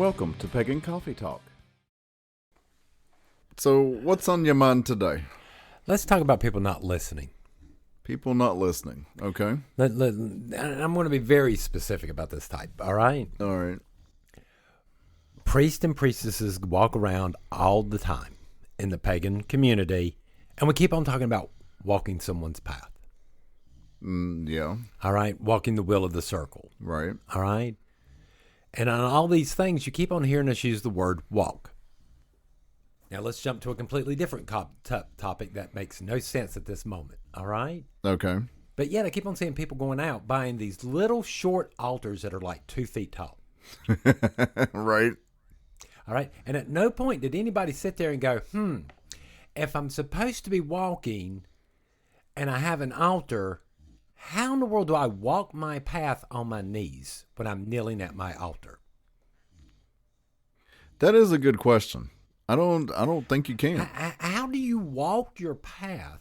Welcome to Pagan Coffee Talk. So, what's on your mind today? Let's talk about people not listening. People not listening, okay? I'm going to be very specific about this type, all right? All right. Priests and priestesses walk around all the time in the pagan community, and we keep on talking about walking someone's path. Yeah. All right? Walking the wheel of the circle. Right. All right? And on all these things, you keep on hearing us use the word walk. Now, let's jump to a completely different topic that makes no sense at this moment. All right? Okay. But yet, I keep on seeing people going out buying these little short altars that are like 2 feet tall. Right. All right? And at no point did anybody sit there and go, if I'm supposed to be walking and I have an altar, how in the world do I walk my path on my knees when I'm kneeling at my altar? That is a good question. I don't think you can. How do you walk your path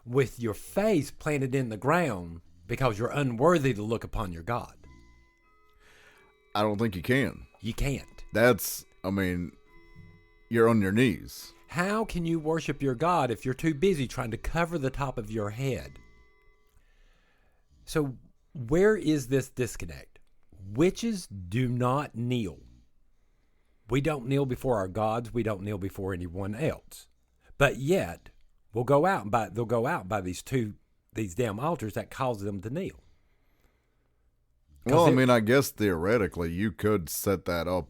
with your face planted in the ground because you're unworthy to look upon your God? I don't think you can. You can't. You're on your knees. How can you worship your God if you're too busy trying to cover the top of your head? So where is this disconnect? Witches do not kneel. We don't kneel before our gods. We don't kneel before anyone else. But yet, they'll go out and buy these damn altars that cause them to kneel. Well, I guess theoretically you could set that up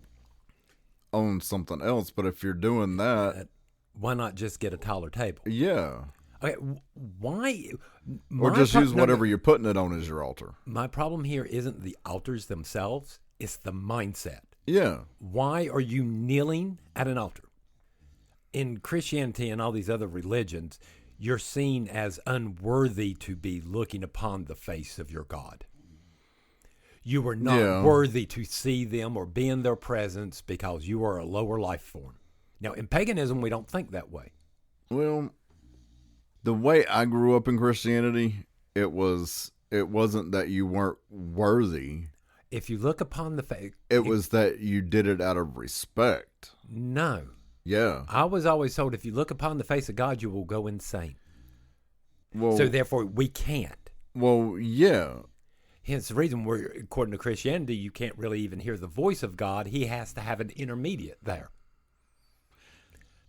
on something else, but if you're doing that, why not just get a taller table? Yeah. Okay, why? Or just use whatever you're putting it on as your altar. My problem here isn't the altars themselves, it's the mindset. Yeah. Why are you kneeling at an altar? In Christianity and all these other religions, you're seen as unworthy to be looking upon the face of your God. You are not worthy to see them or be in their presence because you are a lower life form. Now, in paganism, we don't think that way. Well, the way I grew up in Christianity, it wasn't that you weren't worthy. If you look upon the face... It was that you did it out of respect. No. Yeah. I was always told if you look upon the face of God, you will go insane. Well, so therefore, we can't. Well, yeah. Hence the reason according to Christianity, you can't really even hear the voice of God. He has to have an intermediate there.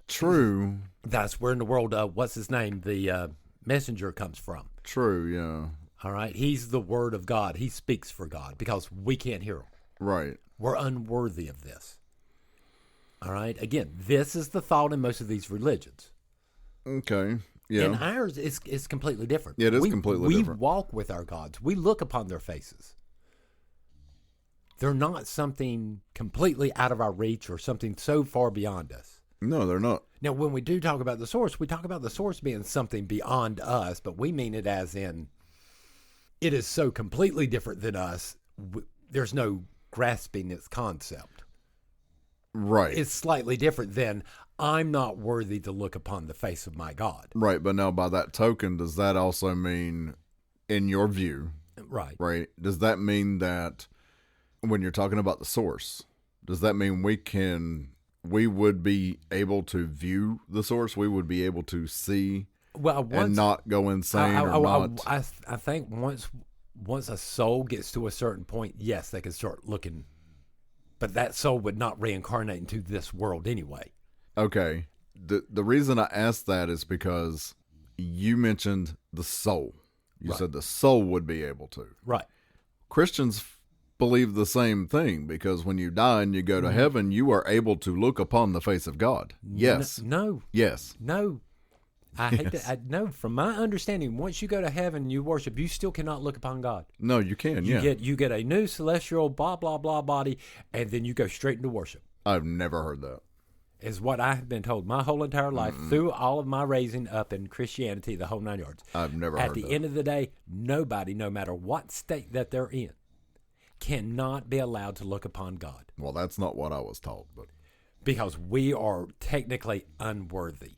True. That's where in the world, what's his name? The messenger comes from. True, yeah. All right. He's the word of God. He speaks for God because we can't hear him. Right. We're unworthy of this. All right. Again, this is the thought in most of these religions. Okay. Yeah. And ours is completely different. Yeah, it is completely different. We walk with our gods. We look upon their faces. They're not something completely out of our reach or something so far beyond us. No, they're not. Now, when we do talk about the source, we talk about the source being something beyond us, but we mean it as in it is so completely different than us, there's no grasping its concept. Right. It's slightly different than I'm not worthy to look upon the face of my God. Right, but now by that token, does that also mean, in your view, right, does that mean that when you're talking about the source, does that mean we would be able to view the source? We would be able to see and not go insane I think once a soul gets to a certain point, yes, they can start looking. But that soul would not reincarnate into this world anyway. Okay. The reason I asked that is because you mentioned the soul. You said the soul would be able to. Right. Christians believe the same thing because when you die and you go to heaven, you are able to look upon the face of God. Yes. No. Yes. No. I hate that. No, from my understanding, once you go to heaven and you worship, you still cannot look upon God. No, you can. You get a new celestial blah blah blah body, and then you go straight into worship. I've never heard that. Is what I have been told my whole entire life through all of my raising up in Christianity, the whole 9 yards. I've never heard that. At the end of the day, nobody, no matter what state that they're in, cannot be allowed to look upon God. Well, that's not what I was taught, but because we are technically unworthy.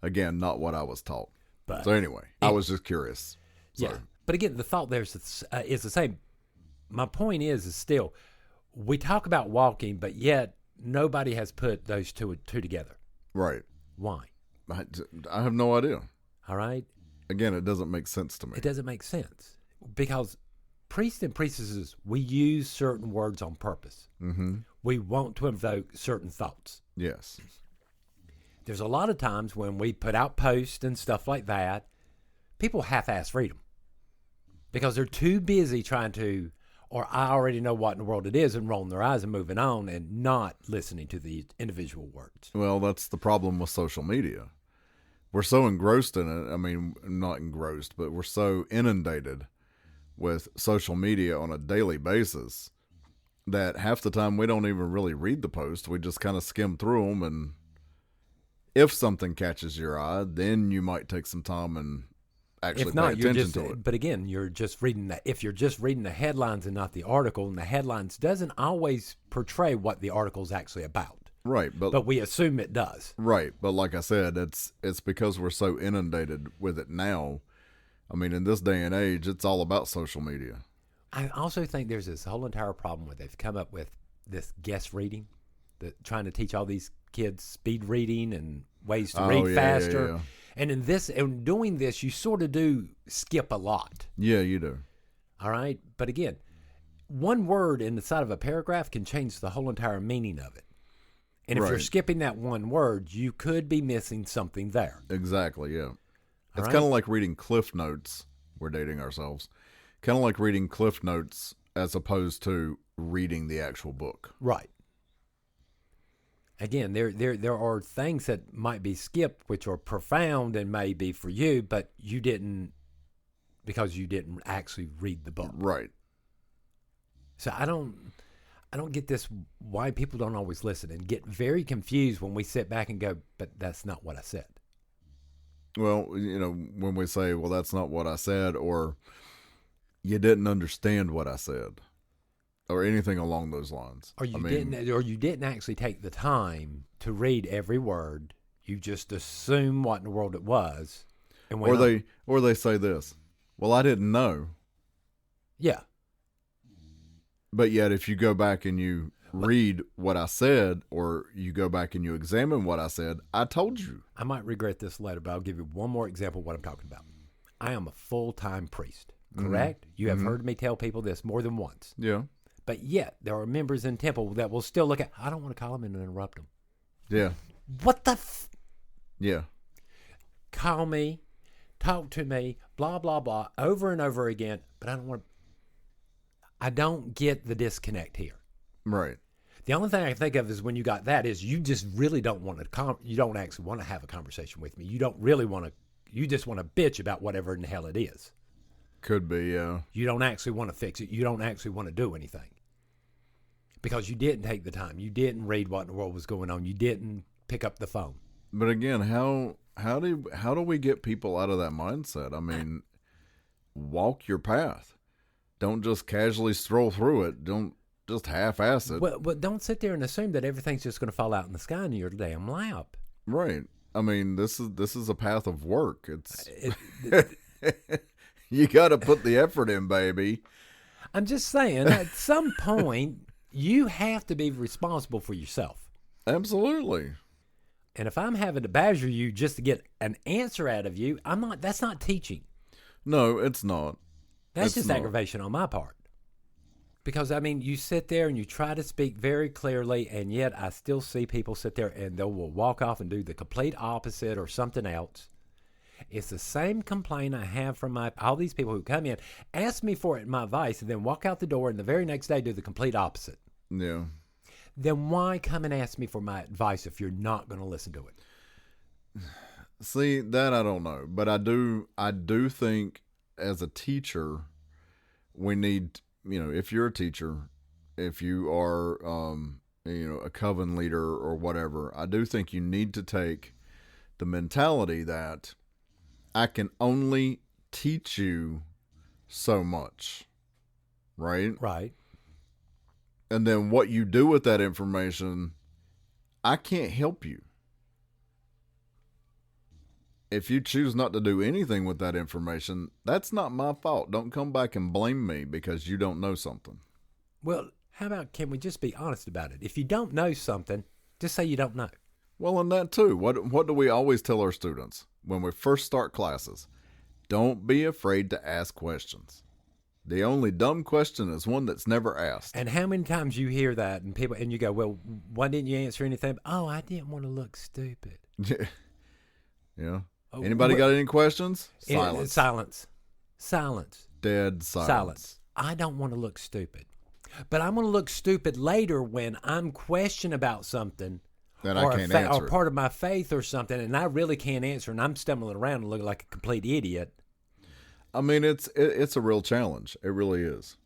Again, not what I was taught. But so anyway, I was just curious. So. Yeah. But again, the thought there is the same. My point is still, we talk about walking, but yet nobody has put those two together. Right. Why? I have no idea. All right. Again, it doesn't make sense to me. It doesn't make sense because priests and priestesses, we use certain words on purpose. Mm-hmm. We want to invoke certain thoughts. Yes. There's a lot of times when we put out posts and stuff like that, people half-ass read them because they're too busy trying to, or I already know what in the world it is, and rolling their eyes and moving on and not listening to the individual words. Well, that's the problem with social media. We're so engrossed in it. I mean, not engrossed, but we're so inundated with social media on a daily basis that half the time we don't even really read the post. We just kind of skim through them, and if something catches your eye, then you might take some time and actually pay attention to it. But again, you're just reading that. If you're just reading the headlines and not the article, and the headlines doesn't always portray what the article's actually about. Right, but we assume it does. Right, but like I said, it's because we're so inundated with it now. I mean, in this day and age, it's all about social media. I also think there's this whole entire problem where they've come up with this guest reading, trying to teach all these kids speed reading and ways to read faster. Yeah. And in doing this, you sort of do skip a lot. Yeah, you do. All right, but again, one word in the side of a paragraph can change the whole entire meaning of it. And if you're skipping that one word, you could be missing something there. Exactly, yeah. It's kind of like reading Cliff Notes. We're dating ourselves. Kind of like reading Cliff Notes as opposed to reading the actual book. Right. Again, there are things that might be skipped, which are profound and may be for you, but you didn't, because you didn't actually read the book. Right. So I don't get this, why people don't always listen, and get very confused when we sit back and go, but that's not what I said. Well, when we say, well, that's not what I said, or you didn't understand what I said, or anything along those lines. Or you didn't actually take the time to read every word. You just assume what in the world it was. And or they say this, well, I didn't know. Yeah. But yet, if you go back and you read what I said, or you go back and you examine what I said, I told you. I might regret this later, but I'll give you one more example of what I'm talking about. I am a full-time priest, correct? Mm-hmm. You have heard me tell people this more than once. Yeah. But yet, there are members in temple that will still look at, I don't want to call them and interrupt them. Yeah. What the Yeah. Call me, talk to me, blah, blah, blah, over and over again, but I don't get the disconnect here. Right. The only thing I can think of is when you got that is you just really don't want to, you don't actually want to have a conversation with me. You don't really want to, you just want to bitch about whatever in the hell it is. Could be, yeah. You don't actually want to fix it. You don't actually want to do anything. Because you didn't take the time. You didn't read what in the world was going on. You didn't pick up the phone. But again, how do we get people out of that mindset? I mean, walk your path. Don't just casually stroll through it. Don't just half-ass it. Well, but don't sit there and assume that everything's just going to fall out in the sky in your damn lap. Right. I mean, this is a path of work. You got to put the effort in, baby. I'm just saying, at some point, you have to be responsible for yourself. Absolutely. And if I'm having to badger you just to get an answer out of you, that's not teaching. No, it's not. That's just aggravation on my part. Because, I mean, you sit there and you try to speak very clearly, and yet I still see people sit there and they will walk off and do the complete opposite or something else. It's the same complaint I have from all these people who come in, ask me for my advice, and then walk out the door and the very next day do the complete opposite. Yeah. Then why come and ask me for my advice if you're not going to listen to it? See, that I don't know. But I do think as a teacher, we need, if you're a teacher, if you are, a coven leader or whatever, I do think you need to take the mentality that I can only teach you so much, right? Right. And then what you do with that information, I can't help you. If you choose not to do anything with that information, that's not my fault. Don't come back and blame me because you don't know something. Well, How about, can we just be honest about it? If you don't know something, just say you don't know. Well, and that too. What do we always tell our students when we first start classes? Don't be afraid to ask questions. The only dumb question is one that's never asked. And how many times you hear that and you go, well, why didn't you answer anything? Oh, I didn't want to look stupid. Yeah. Anybody got any questions? Silence. Dead silence. I don't want to look stupid. But I'm going to look stupid later when I'm questioning about something that I can't answer. Or part of my faith or something, and I really can't answer, and I'm stumbling around and looking like a complete idiot. I mean, it's a real challenge. It really is.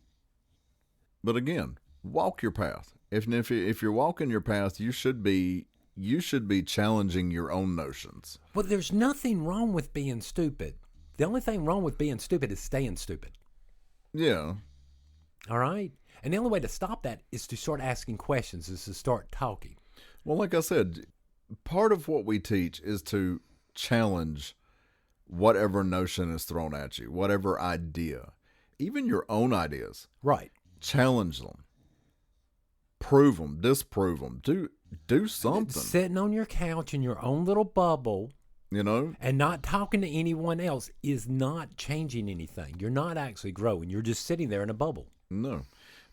But again, walk your path. If you're walking your path, you should be challenging your own notions. Well, there's nothing wrong with being stupid. The only thing wrong with being stupid is staying stupid. Yeah. All right? And the only way to stop that is to start asking questions, is to start talking. Well, like I said, part of what we teach is to challenge whatever notion is thrown at you, whatever idea, even your own ideas. Right. Challenge them. Prove them, disprove them. Do something. Sitting on your couch in your own little bubble, and not talking to anyone else is not changing anything. You're not actually growing. You're just sitting there in a bubble. No.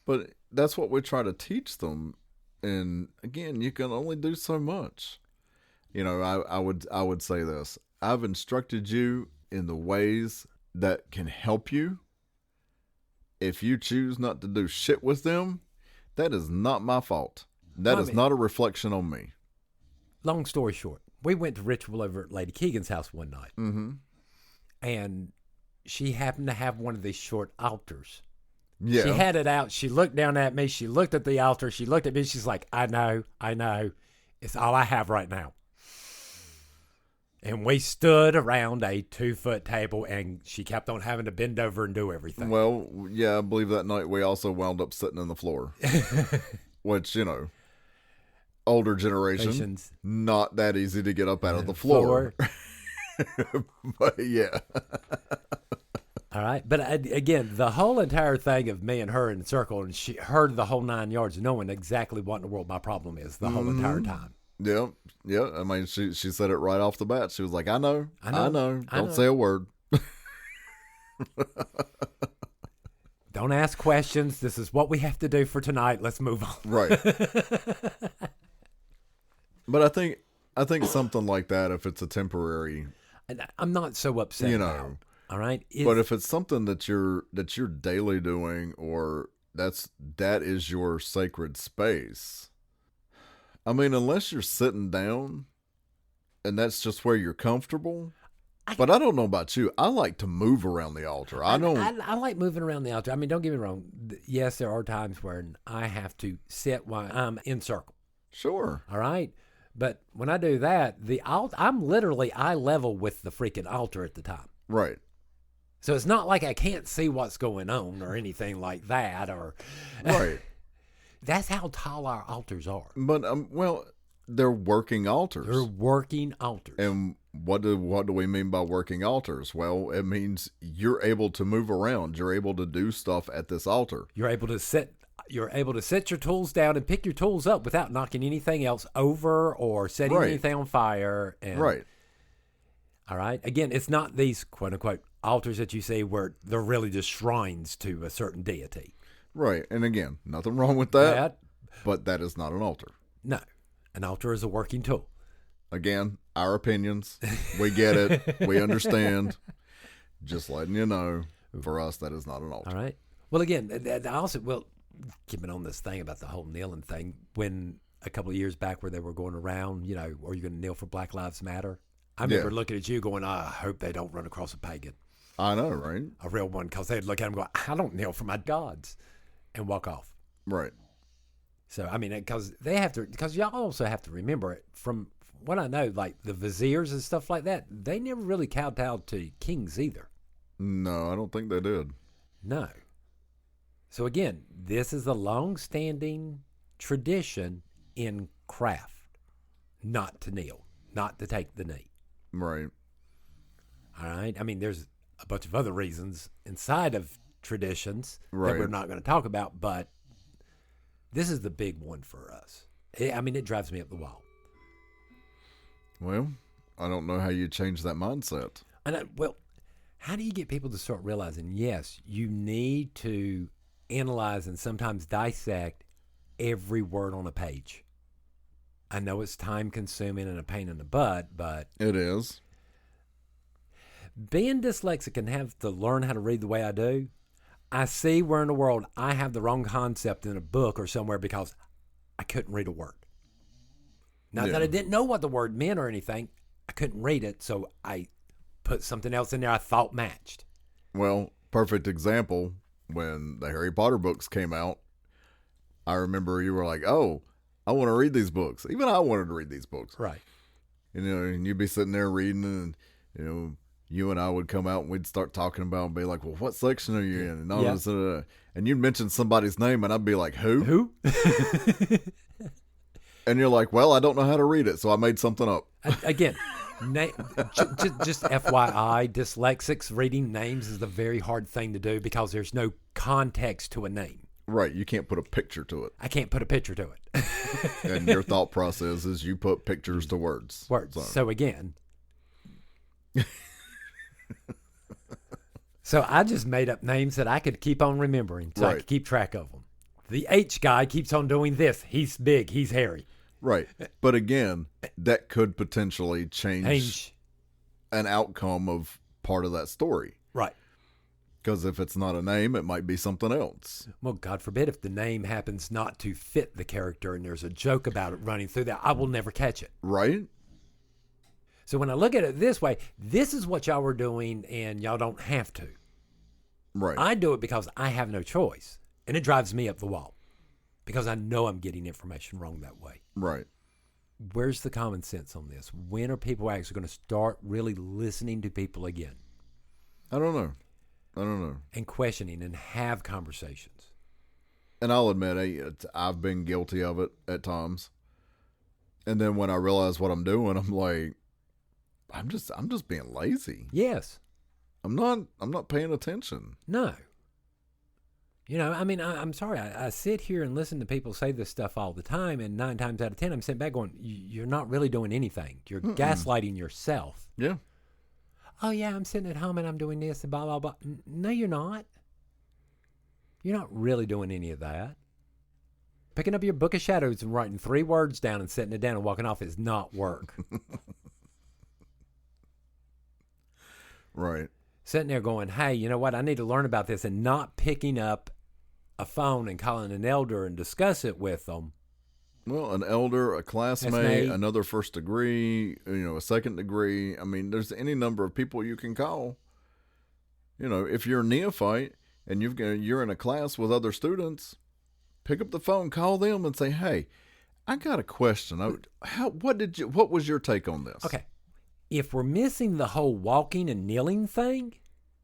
But that's what we try to teach them. And again, you can only do so much. I would say this. I've instructed you in the ways that can help you. If you choose not to do shit with them, that is not my fault. That is not a reflection on me. Long story short, we went to ritual over at Lady Keegan's house one night. Mm-hmm. And she happened to have one of these short altars. Yeah. She had it out. She looked down at me. She looked at the altar. She looked at me. She's like, I know. It's all I have right now. And we stood around a 2-foot table, and she kept on having to bend over and do everything. Well, yeah, I believe that night we also wound up sitting on the floor. Which, older generation, not that easy to get up out of the floor. But, yeah. All right. But, again, the whole entire thing of me and her in a circle, and she heard the whole 9 yards, knowing exactly what in the world my problem is the whole entire time. Yeah. I mean, she said it right off the bat. She was like, I know. Don't say a word. Don't ask questions. This is what we have to do for tonight. Let's move on. Right. But I think something like that, if it's a temporary, I'm not so upset about. All right. But if it's something that you're daily doing, or that is your sacred space. I mean, unless you're sitting down and that's just where you're comfortable. But I don't know about you. I like to move around the altar. I like moving around the altar. I mean, don't get me wrong. Yes, there are times where I have to sit while I'm in circle. Sure. All right. But when I do that, I'm literally eye level with the freaking altar at the time. Right. So it's not like I can't see what's going on or anything like that. Right. That's how tall our altars are. But well, they're working altars. They're working altars. And what do we mean by working altars? Well, it means you're able to move around. You're able to do stuff at this altar. You're able to set your tools down and pick your tools up without knocking anything else over or setting anything on fire. Right. All right. Again, it's not these quote unquote altars that you see where they're really just shrines to a certain deity. Right. And again, nothing wrong with that. But that is not an altar. No. An altar is a working tool. Again, our opinions. We get it. We understand. Just letting you know, for us, that is not an altar. All right. Well, again, I also, keeping on this thing about the whole kneeling thing, when a couple of years back where they were going around, are you going to kneel for Black Lives Matter? I remember looking at you going, I hope they don't run across a pagan. I know, right? A real one, because they'd look at him and go, I don't kneel for my gods, and walk off. Right. So, I mean, because y'all also have to remember it, from what I know, like the viziers and stuff like that, they never really kowtowed to kings either. No, I don't think they did. No. So again, this is a long-standing tradition in craft, not to kneel, not to take the knee. Right. All right. I mean, there's a bunch of other reasons inside of traditions that we're not going to talk about, but This is the big one for us. It drives me up the wall. Well, I don't know how you change that mindset. How do you get people to start realizing, yes, you need to analyze and sometimes dissect every word on a page? I know it's time consuming and a pain in the butt, but it is. Being dyslexic and have to learn how to read the way I do, I see where in the world I have the wrong concept in a book or somewhere because I couldn't read a word. Not that I didn't know what the word meant or anything. I couldn't read it, so I put something else in there I thought matched. Well, perfect example, when the Harry Potter books came out, I remember you were like, oh, I want to read these books. Even I wanted to read these books. Right. And you'd be sitting there reading, and, you and I would come out and we'd start talking about and be like, well, what section are you in? And all this, and you'd mention somebody's name and I'd be like, who? Who? And you're like, well, I don't know how to read it, so I made something up. Again, just FYI, dyslexics reading names is a very hard thing to do because there's no context to a name. Right. You can't put a picture to it. I can't put a picture to it. And your thought process is you put pictures to words. So again... So I just made up names that I could keep on remembering so I could keep track of them. The H guy keeps on doing this. He's big. He's hairy. Right. But again, that could potentially change an outcome of part of that story. Right. Because if it's not a name, it might be something else. Well, God forbid if the name happens not to fit the character and there's a joke about it running through there, I will never catch it. Right. So when I look at it this way, this is what y'all were doing and y'all don't have to. Right. I do it because I have no choice. And it drives me up the wall because I know I'm getting information wrong that way. Right. Where's the common sense on this? When are people actually going to start really listening to people again? I don't know. And questioning and have conversations. And I'll admit, I've been guilty of it at times. And then when I realize what I'm doing, I'm like, I'm just being lazy. Yes. I'm not paying attention. No. I'm sorry. I sit here and listen to people say this stuff all the time, and 9 times out of 10, I'm sitting back going, you're not really doing anything. You're gaslighting yourself. Yeah. Oh, yeah, I'm sitting at home and I'm doing this and blah, blah, blah. No, you're not. You're not really doing any of that. Picking up your book of shadows and writing 3 words down and setting it down and walking off is not work. Right. Sitting there going, hey, you know what? I need to learn about this, and not picking up a phone and calling an elder and discuss it with them. Well, an elder, a classmate, another first degree, a second degree. I mean, there's any number of people you can call. If you're a neophyte and you're in a class with other students, pick up the phone, call them and say, hey, I got a question. What was your take on this? Okay. If we're missing the whole walking and kneeling thing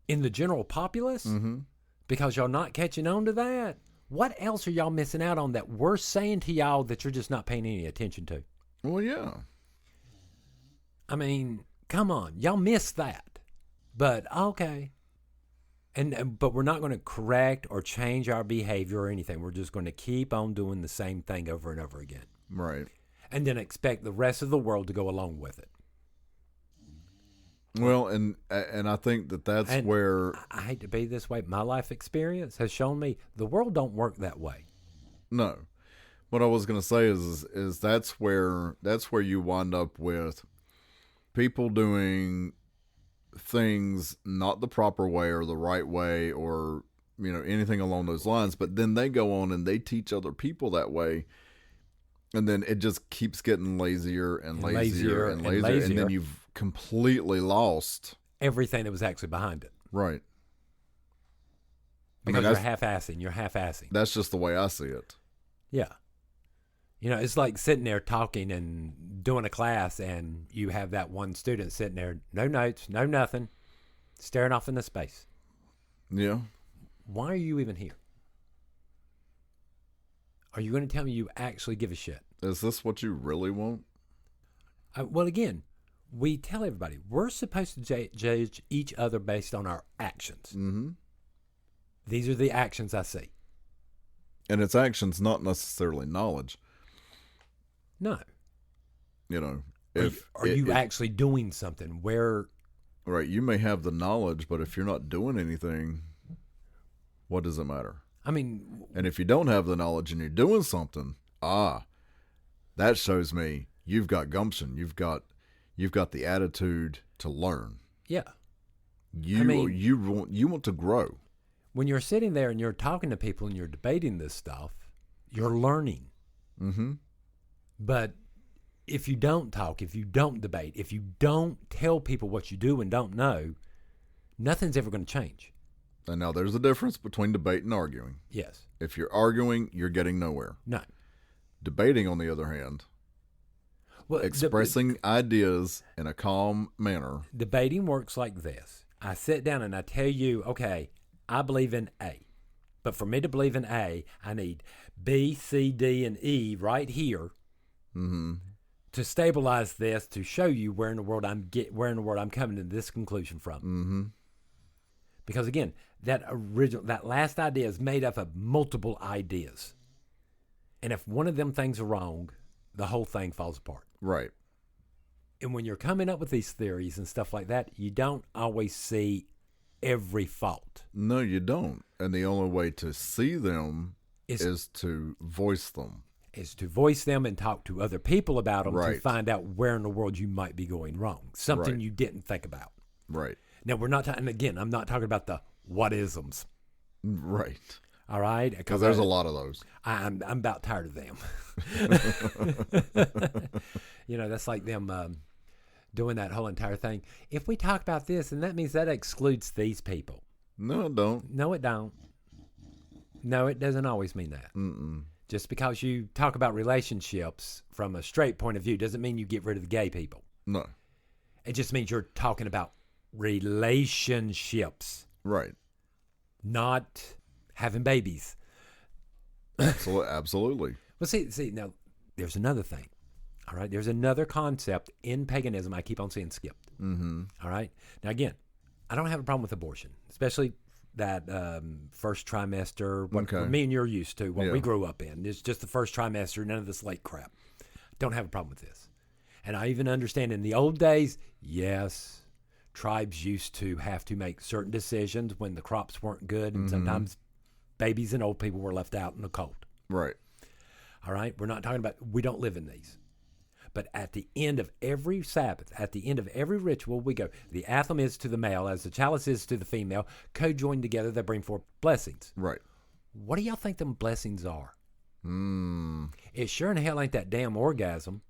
in the general populace, because y'all not catching on to that, what else are y'all missing out on that we're saying to y'all that you're just not paying any attention to? Well, yeah. I mean, come on. Y'all missed that. But, okay. But we're not going to correct or change our behavior or anything. We're just going to keep on doing the same thing over and over again. Right. And then expect the rest of the world to go along with it. Well, and I think that's where... I hate to be this way. My life experience has shown me the world don't work that way. No. What I was going to say is that's where you wind up with people doing things not the proper way or the right way or, anything along those lines. But then they go on and they teach other people that way. And then it just keeps getting lazier and lazier and lazier. And then you've completely lost everything that was actually behind it. Right. Because you're half-assing. That's just the way I see it. Yeah. It's like sitting there talking and doing a class, and you have that one student sitting there, no notes, no nothing, staring off into space. Yeah. Why are you even here? Are you going to tell me you actually give a shit? Is this what you really want? Well, again, we tell everybody we're supposed to judge each other based on our actions. Mm-hmm. These are the actions I see. And its actions, not necessarily knowledge. No. You know, are you actually doing something where... Right, you may have the knowledge, but if you're not doing anything, what does it matter? I mean... And if you don't have the knowledge and you're doing something, that shows me you've got gumption. You've got the attitude to learn. Yeah. You want to grow. When you're sitting there and you're talking to people and you're debating this stuff, you're learning. Mm-hmm. But if you don't talk, if you don't debate, if you don't tell people what you do and don't know, nothing's ever going to change. And now there's a difference between debate and arguing. Yes. If you're arguing, you're getting nowhere. No. Debating, on the other hand, expressing ideas in a calm manner. Debating works like this. I sit down and I tell you, okay, I believe in A. But for me to believe in A, I need B, C, D, and E right here. Mm-hmm. To stabilize this, to show you where in the world I'm coming to this conclusion from. Mm-hmm. Because again, that last idea is made up of multiple ideas. And if one of them things are wrong, the whole thing falls apart. Right. And when you're coming up with these theories and stuff like that, you don't always see every fault. No, you don't. And the only way to see them is to voice them. Is to voice them and talk to other people about them, right, to find out where in the world you might be going wrong. Something right, you didn't think about. Right. Now, we're not talking, again, I'm not talking about the what-isms. Right. All right? Because there's a lot of those. I'm about tired of them. You know, that's like them doing that whole entire thing. If we talk about this, and that means that excludes these people. No, it don't. No, it don't. No, it doesn't always mean that. Mm-mm. Just because you talk about relationships from a straight point of view doesn't mean you get rid of the gay people. No. It just means you're talking about relationships. Right. Not having babies. Absolutely. Well, see, now, there's another thing. All right? There's another concept in paganism I keep on seeing skipped. Mm-hmm. All right? Now, again, I don't have a problem with abortion, especially that first trimester, what me and you're used to, what we grew up in. It's just the first trimester, none of this late crap. Don't have a problem with this. And I even understand in the old days, yes, tribes used to have to make certain decisions when the crops weren't good, and sometimes babies and old people were left out in the cold. Right. All right? We're not talking about, we don't live in these. But at the end of every Sabbath, at the end of every ritual, we go, the anthem is to the male as the chalice is to the female, co-joined together, they bring forth blessings. Right. What do y'all think them blessings are? Mm. It sure in hell ain't that damn orgasm.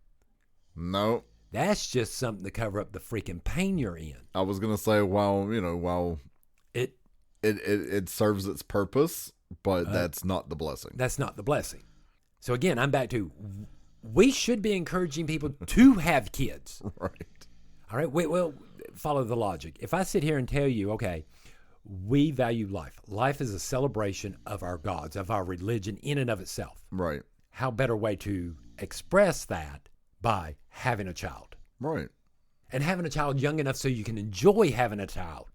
No. That's just something to cover up the freaking pain you're in. I was going to say, while it serves its purpose, but that's not the blessing. That's not the blessing. So again, I'm back to, we should be encouraging people to have kids. Right. All right. Well, follow the logic. If I sit here and tell you, okay, we value life. Life is a celebration of our gods, of our religion in and of itself. Right. How better way to express that by having a child? Right. And having a child young enough so you can enjoy having a child.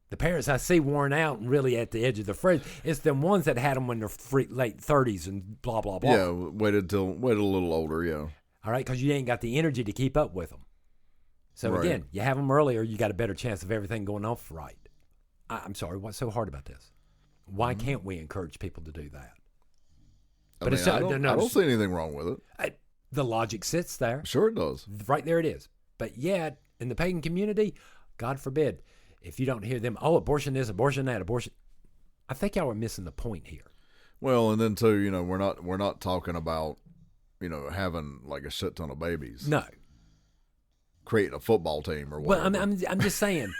The parents I see worn out and really at the edge of the fridge, it's them ones that had them when they're late 30s and blah, blah, blah. Yeah, waited a little older, yeah. All right, because you ain't got the energy to keep up with them. So right. Again, you have them earlier, you got a better chance of everything going off right. I'm sorry, what's so hard about this? Why can't we encourage people to do that? I don't see anything wrong with it. The logic sits there. Sure it does. Right there it is. But yet, in the pagan community, God forbid, if you don't hear them, abortion this, abortion that, abortion. I think y'all are missing the point here. Well, and then too, we're not talking about, having like a shit ton of babies. No. Creating a football team or whatever. Well, I'm just saying,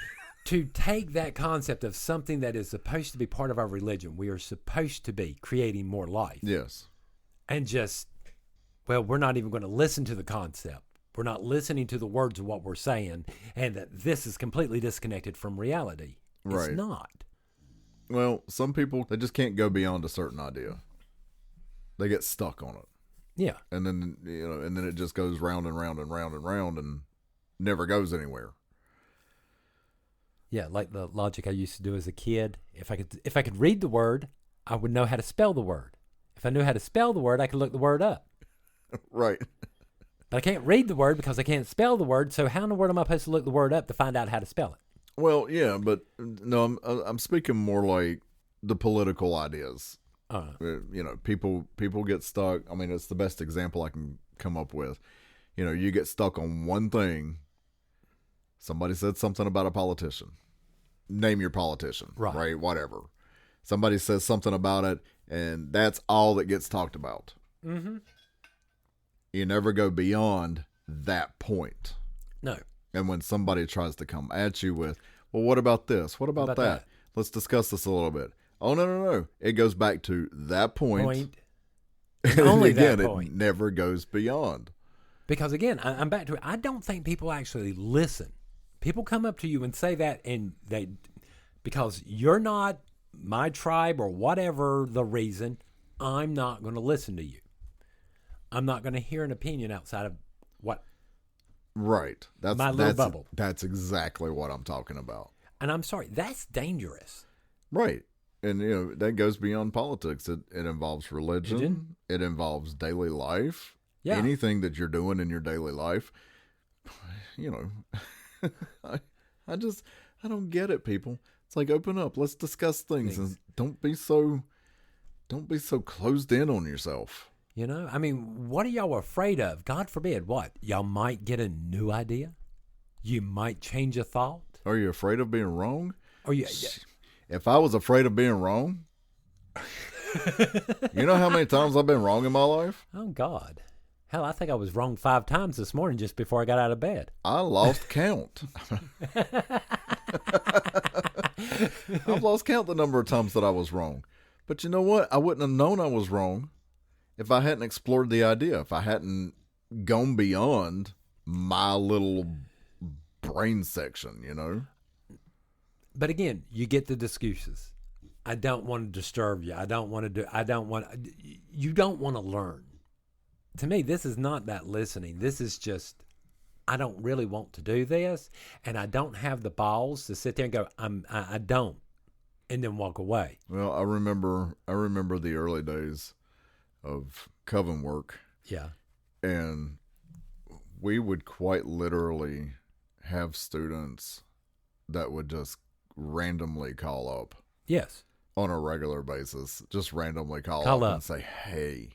to take that concept of something that is supposed to be part of our religion, we are supposed to be creating more life. Yes. And we're not even going to listen to the concept. We're not listening to the words of what we're saying, and that this is completely disconnected from reality. Right. It's not. Well, some people, they just can't go beyond a certain idea. They get stuck on it. Yeah. And then, and then it just goes round and round and round and round and never goes anywhere. Yeah, like the logic I used to do as a kid. If I could read the word, I would know how to spell the word. If I knew how to spell the word, I could look the word up. Right. But I can't read the word because I can't spell the word. So how in the world am I supposed to look the word up to find out how to spell it? Well, yeah, but no, I'm speaking more like the political ideas. People get stuck. I mean, it's the best example I can come up with. You get stuck on one thing. Somebody said something about a politician. Name your politician, right? Whatever. Somebody says something about it, and that's all that gets talked about. Mm-hmm. You never go beyond that point. No. And when somebody tries to come at you with, well, what about this? What about that? Let's discuss this a little bit. Oh, no. It goes back to that point. And only again, that point. It never goes beyond. Because again, I'm back to it. I don't think people actually listen. People come up to you and say that, and because you're not my tribe or whatever the reason, I'm not going to listen to you. I'm not going to hear an opinion outside of what. Right. My little bubble. That's exactly what I'm talking about. And I'm sorry, that's dangerous. Right. And, that goes beyond politics. It involves religion. It involves daily life. Yeah. Anything that you're doing in your daily life. I don't get it, people. It's like, open up. Let's discuss things. And don't be so closed in on yourself. I mean, what are y'all afraid of? God forbid, what? Y'all might get a new idea? You might change a thought? Are you afraid of being wrong? Yeah. If I was afraid of being wrong, you know how many times I've been wrong in my life? Oh, God. Hell, I think I was wrong 5 times this morning just before I got out of bed. I lost count. I've lost count the number of times that I was wrong. But you know what? I wouldn't have known I was wrong if I hadn't explored the idea, if I hadn't gone beyond my little brain section, But again, you get the excuses. I don't want to disturb you. You don't want to learn. To me, this is not that listening. This is just, I don't really want to do this, and I don't have the balls to sit there and go, I don't, and then walk away. Well, I remember the early days of coven work. Yeah. And we would quite literally have students that would just randomly call up. Yes. On a regular basis, just randomly call up and say, hey,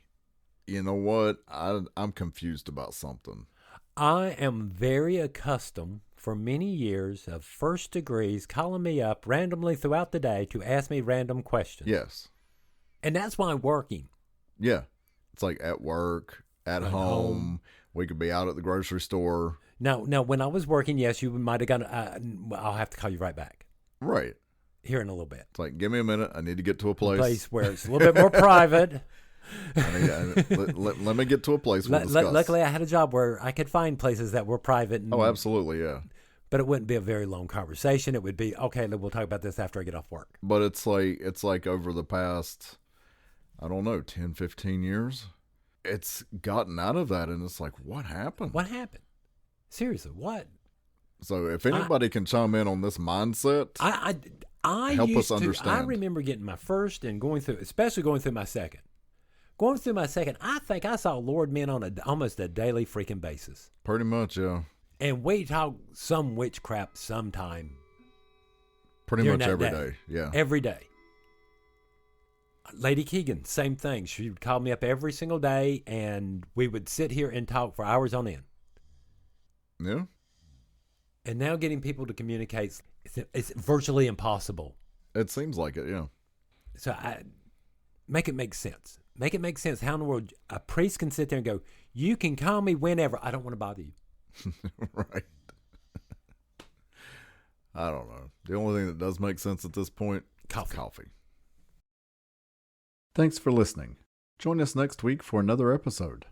you know what? I'm confused about something. I am very accustomed for many years of first degrees calling me up randomly throughout the day to ask me random questions. Yes. And that's why I'm working. Yeah. It's like at work, at home. We could be out at the grocery store. Now, when I was working, yes, you might have gone, I'll have to call you right back. Right. Here in a little bit. It's like, give me a minute. I need to get to a place where it's a little bit more private. Let me get to a place we'll discuss. Luckily, I had a job where I could find places that were private. Oh, absolutely, yeah. But it wouldn't be a very long conversation. It would be, okay, we'll talk about this after I get off work. But it's like over the past, I don't know, 10, 15 years, it's gotten out of that, and it's like, what happened? What happened? Seriously, what? So if anybody can chime in on this mindset, help us understand. I remember getting my first and especially going through my second. Going through my second, I think I saw Lord men on almost a daily freaking basis. Pretty much, yeah. And we talk some witchcraft sometime. Pretty much every day, yeah. Every day. Lady Keegan, same thing. She would call me up every single day, and we would sit here and talk for hours on end. Yeah. And now getting people to communicate, it's virtually impossible. It seems like it, yeah. So make it make sense. Make it make sense. How in the world a priest can sit there and go, you can call me whenever. I don't want to bother you. Right. I don't know. The only thing that does make sense at this point, coffee. Thanks for listening. Join us next week for another episode.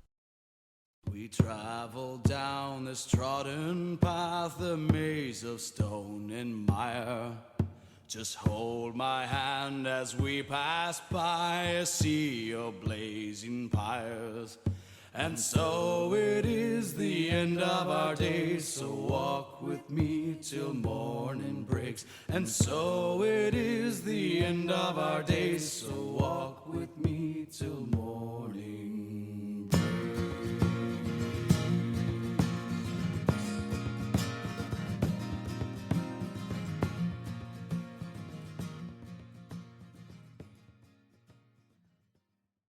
We travel down this trodden path, a maze of stone and mire. Just hold my hand as we pass by a sea of blazing pyres. And so it is the end end of our days, so walk with me till morning breaks. And so it is the end of our days, so walk with me till morning.